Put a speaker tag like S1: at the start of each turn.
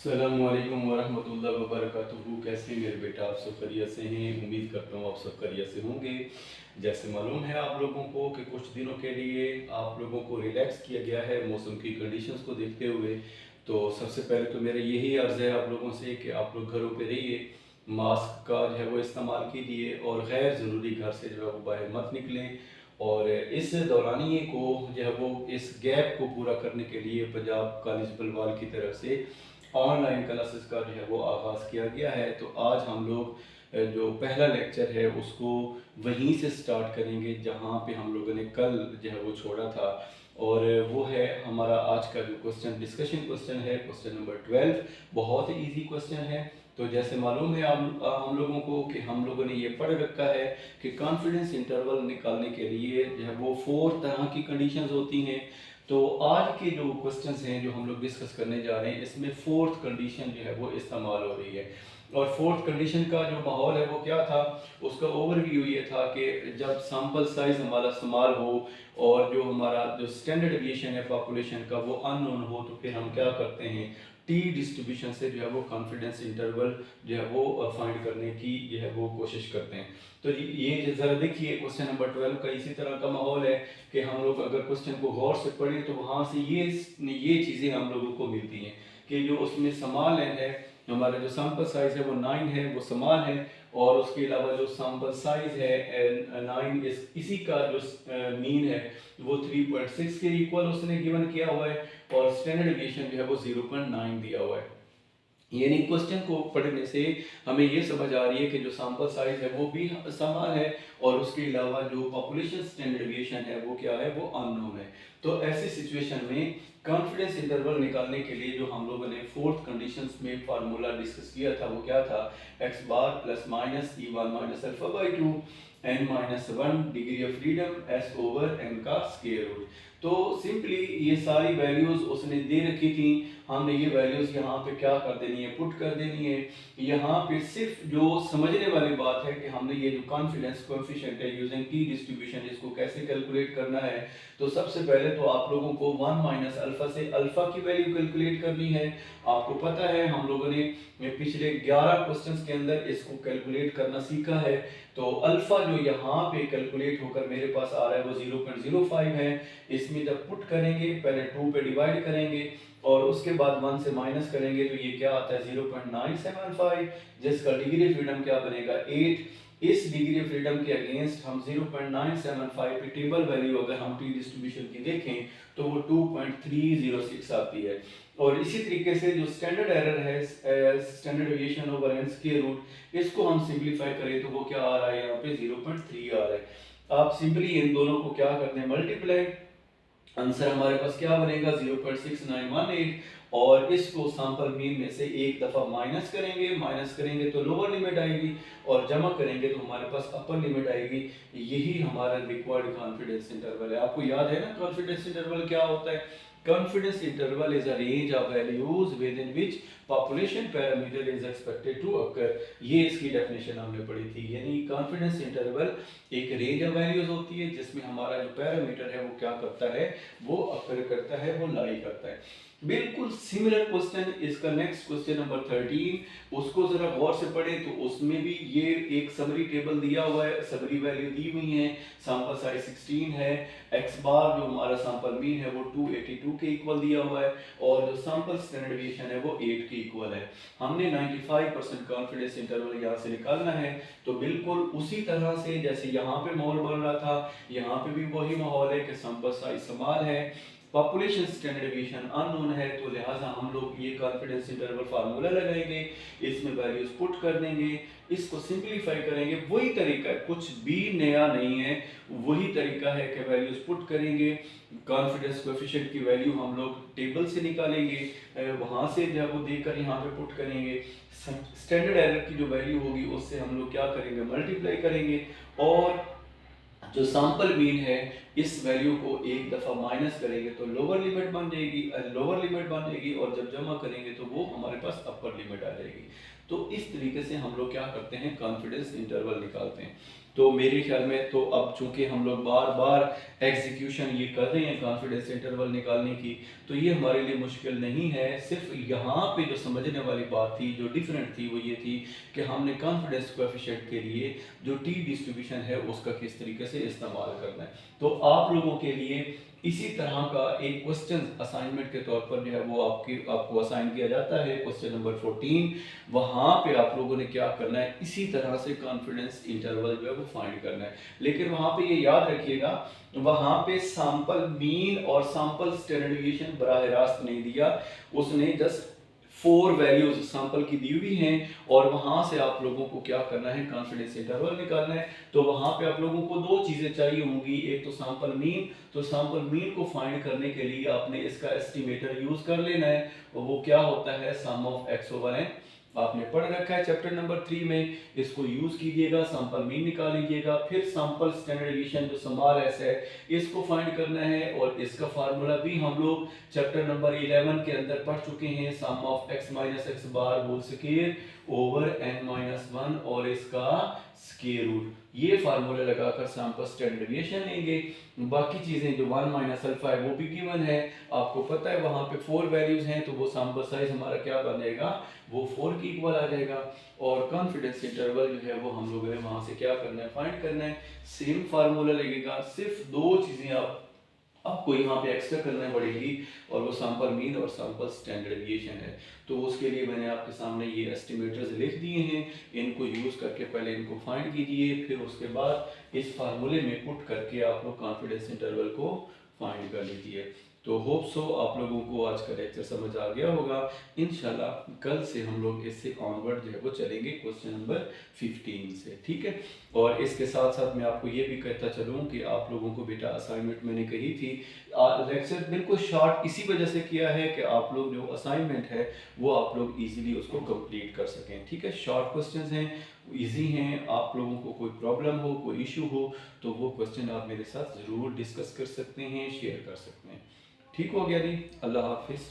S1: अस्सलामुअलैकुम वरहमतुल्लाहि वबरकातुहू। कैसे हैं मेरे बेटा? आप सब खैरियत से हैं? उम्मीद करता हूँ आप सब खैरियत से होंगे। जैसे मालूम है आप लोगों को कि कुछ दिनों के लिए आप लोगों को रिलैक्स किया गया है मौसम की कंडीशंस को देखते हुए। तो सबसे पहले तो मेरा यही अर्ज़ है आप लोगों से कि आप लोग घरों पे रहिए, मास्क का जो है वो इस्तेमाल कीजिए और गैर ज़रूरी घर से जो है वो बाहर मत निकलें। और इस दौरानिए को जो है वो इस गैप को पूरा करने के लिए पंजाब कॉलेज बलवाल की तरफ से ऑनलाइन क्लासेस का जो है वो आगाज़ किया गया है। तो आज हम लोग जो पहला लेक्चर है उसको वहीं से स्टार्ट करेंगे जहाँ पे हम लोगों ने कल जो है वो छोड़ा था। और वो है हमारा आज का जो डिस्कशन क्वेश्चन है, क्वेश्चन नंबर 12। बहुत ही ईजी क्वेश्चन है। तो जैसे मालूम है हम लोगों को कि हम लोगों ने ये पढ़ रखा है कि कॉन्फिडेंस इंटरवल निकालने के लिए जो है वो 4 तरह की कंडीशंस होती हैं। तो आज के जो क्वेश्चंस हैं जो हम लोग डिस्कस करने जा रहे हैं इसमें फोर्थ कंडीशन जो है वो इस्तेमाल हो रही है। और फोर्थ कंडीशन का जो माहौल है वो क्या था, उसका ओवरव्यू ये था कि जब सैंपल साइज हमारा स्मॉल हो और जो हमारा जो स्टैंडर्ड डेविएशन है पॉपुलेशन का वो अननोन हो, तो फिर हम क्या करते हैं, टी डिस्ट्रीब्यूशन से जो है वो कॉन्फिडेंस इंटरवल जो है वो फाइंड करने की जो है वो कोशिश करते हैं। तो ये ज़रा देखिए क्वेश्चन नंबर 12 का इसी तरह का माहौल है कि हम लोग अगर क्वेश्चन को गौर से पढ़ें तो वहाँ से ये चीज़ें हम लोगों को मिलती हैं कि जो उसमें समाल है, हमारा जो सैंपल साइज है वो 9 है, वो समाल है। और उसके अलावा जो सैंपल साइज है 9 इसी का जो मीन है वो 3.6 के इक्वल उसने गिवन किया हुआ है और स्टैंडर्ड डेविएशन जो है वो 0.9 दिया हुआ है। यानी क्वेश्चन को पढ़ने से हमें ये समझ आ रही है कि जो सैंपल साइज है वो भी समान है और उसके अलावा जो पॉपुलेशन स्टैंडर्ड डेविएशन है वो क्या है, वो अननोन है। तो ऐसी सिचुएशन में कॉन्फिडेंस इंटरवल निकालने के लिए जो हम लोगों ने फोर्थ कंडीशंस में फार्मूला डिस्कस किया था वो क्या था, x bar plus minus e1 minus alpha by 2 n minus 1 degree of freedom s over n का स्क्वायर रूट। तो सिंपली ये सारी वैल्यूज उसने दे रखी थी, हमने ये वैल्यूज यहाँ पे क्या कर देनी है, पुट कर देनी है। यहाँ पे सिर्फ जो समझने वाली बात है कि हमने ये जो कॉन्फिडेंस कोएफिशिएंट है यूजिंग टी डिस्ट्रीब्यूशन इसको कैसे कैलकुलेट करना है। तो सबसे पहले तो आप लोगों को 1 माइनस अल्फा से अल्फा की वैल्यू कैलकुलेट करनी है। आपको पता है हम लोगों ने पिछले 11 क्वेश्चंस के अंदर इसको कैलकुलेट करना सीखा है। तो अल्फा जो यहाँ पे कैलकुलेट होकर मेरे पास आ रहा है वो 0.05 है। इसमें जब पुट करेंगे पहले 2 पे डिवाइड करेंगे और उसके बाद 1 से माइनस करेंगे तो ये क्या आता है 0.975, जिसका डिग्री फ्रीडम क्या बनेगा 8। इस डिग्री फ्रीडम के अगेंस्ट हम 0.975 की टेबल वैल्यू अगर हम टी डिस्ट्रीब्यूशन की देखें तो वो 2.306 आती है। और इसी तरीके से जो स्टैंडर्ड एरर है standard deviation over n square root, इसको हम सिंपलीफाई करें तो वो क्या आ रहा है, यहाँ पे 0.3 आ रहा है। आप सिंपली इन दोनों को क्या करते हैं, मल्टीप्लाई, आंसर हमारे पास क्या बनेगा 0.6918। और इसको सैंपल मीन में से एक दफा माइनस करेंगे तो लोअर लिमिट आएगी और जमा करेंगे तो हमारे पास अपर लिमिट आएगी। यही हमारा रिक्वायर्ड कॉन्फिडेंस इंटरवल है। आपको याद है ना कॉन्फिडेंस इंटरवल क्या होता है? Confidence interval is a range of values within which population parameter is expected to occur। ये इसकी डेफिनेशन हमने पढ़ी थी। यानी कॉन्फिडेंस इंटरवल एक रेंज ऑफ वैल्यूज होती है जिसमें हमारा जो पैरामीटर है वो क्या करता है, वो अकर करता है, वो लाई करता है। बिल्कुल सिमिलर क्वेश्चन इसका नेक्स्ट क्वेश्चन नंबर 13, उसको जरा गौर से पढ़ें तो उसमें भी ये एक समरी टेबल दिया हुआ है, समरी वैल्यू दी हुई है, सैंपल साइज 16 है, x बार जो हमारा सैंपल मीन है वो 282 के इक्वल दिया हुआ है और जो सैंपल स्टैंडर्ड डेविएशन है वो 8 के इक्वल है। हमने 95% कॉन्फिडेंस इंटरवल यहाँ से निकालना है। तो बिल्कुल उसी तरह से जैसे यहाँ पे माहौल बन रहा था, यहाँ पे भी वही माहौल है कि सैंपल साइज समान है, पॉपुलेशन स्टैंडर्ड डेविएशन अननोन है, तो लिहाजा हम लोग ये कॉन्फिडेंस इंटरवल फार्मूला लगाएंगे, इसमें वैल्यूज पुट कर देंगे, इसको सिंपलीफाई करेंगे। वही तरीका है, कुछ भी नया नहीं है, वही तरीका है कि वैल्यूज पुट करेंगे, कॉन्फिडेंस कोएफिशिएंट की वैल्यू हम लोग टेबल से निकालेंगे, वहां से जब वो देकर यहाँ पे पुट करेंगे, स्टैंडर्ड एरर की जो वैल्यू होगी उससे हम लोग क्या करेंगे, मल्टीप्लाई करेंगे और जो सैंपल मीन है इस वैल्यू को एक दफा माइनस करेंगे तो लोअर लिमिट बन जाएगी और जब जमा करेंगे तो वो हमारे पास अपर लिमिट आ जाएगी। तो इस तरीके से हम लोग क्या करते हैं, कॉन्फिडेंस इंटरवल निकालते हैं। तो मेरे ख्याल में तो अब चूंकि हम लोग बार बार एग्जीक्यूशन ये कर रहे हैं कॉन्फिडेंस इंटरवल निकालने की, तो ये हमारे लिए मुश्किल नहीं है। सिर्फ यहाँ पे जो समझने वाली बात थी, जो डिफरेंट थी, वो ये थी कि हमने कॉन्फिडेंस कोएफिशिएंट के लिए जो टी डिस्ट्रीब्यूशन है उसका किस तरीके से इस्तेमाल करना है। तो आप लोगों के लिए इसी तरह का एक क्वेश्चन असाइनमेंट के तौर पर जो है वो आपको असाइन किया जाता है, क्वेश्चन नंबर 14। वहाँ पे आप लोगों ने क्या करना है, इसी तरह से कॉन्फिडेंस इंटरवल जो है वो फाइंड करना है। लेकिन वहाँ पे ये याद रखिएगा, वहाँ पे सैंपल मीन और सैंपल स्टैंडर्ड डिवीएशन बराह रास्त नहीं दिया, उसने जस्ट 4 वैल्यूज सैंपल की दी हुई हैं और वहां से आप लोगों को क्या करना है, कॉन्फिडेंस इंटरवल निकालना है। तो वहां पे आप लोगों को 2 चीजें चाहिए होंगी, एक तो सैंपल मीन। तो सैंपल मीन को फाइंड करने के लिए आपने इसका एस्टिमेटर यूज कर लेना है, और वो क्या होता है, सम ऑफ एक्स ओवर एन। आपने पढ़ रखा है चैप्टर नंबर 3 में, इसको यूज कीजिएगा, सैंपल मीन निकाल लीजिएगा। फिर सैंपल स्टैंडर्ड डिवीएशन जो स्मॉल एस है इसको फाइंड करना है, और इसका फार्मूला भी हम लोग चैप्टर नंबर 11 के अंदर पढ़ चुके हैं, sum of x minus x bar whole square over n minus 1 और इसका स्क्वायर रूट। ये फार्मूला लगाकर सैंपल स्टैंडर्ड डिवीएशन लेंगे। बाकी चीजें जो 1 माइनस अल्फा है वो भी गिवन है, आपको पता है वहां पे 4 वैल्यूज हैं, तो वो सैंपल साइज हमारा क्या बनेगा, वो 4 की इक्वल आ जाएगा। और कॉन्फिडेंस इंटरवल जो है वो हम लोगों ने वहां से क्या करना है, फाइंड करना है। सेम फार्मूला लगेगा, सिर्फ 2 चीजें आपको यहाँ पे एक्स्ट्रा करना पड़ेगी, और वो सैंपल मीन और सैंपल स्टैंडर्ड डिवीएशन है। तो उसके लिए मैंने आपके सामने ये एस्टिमेटर्स लिख दिए हैं, इनको यूज करके पहले इनको फाइंड कीजिए, फिर उसके बाद इस फार्मूले में पुट करके आप लोग कॉन्फिडेंस इंटरवल को फाइंड कर लीजिए। तो होप सो आप लोगों को आज का लेक्चर समझ आ गया होगा। इंशाल्लाह कल से हम लोग इससे ऑनवर्ड जो है वो चलेंगे क्वेश्चन नंबर 15 से, ठीक है। और इसके साथ साथ मैं आपको ये भी कहता चलूँ कि आप लोगों को बेटा असाइनमेंट मैंने कही थी, लेक्चर बिल्कुल शॉर्ट इसी वजह से किया है कि आप लोग जो असाइनमेंट है वो आप लोग इजीली उसको कंप्लीट कर सकें, ठीक है। शॉर्ट क्वेश्चंस हैं, इजी हैं, आप लोगों को कोई प्रॉब्लम हो, कोई इशू हो, तो वो क्वेश्चन आप मेरे साथ ज़रूर डिस्कस कर सकते हैं, शेयर कर सकते हैं। ठीक हो गया जी, अल्लाह हाफिज़।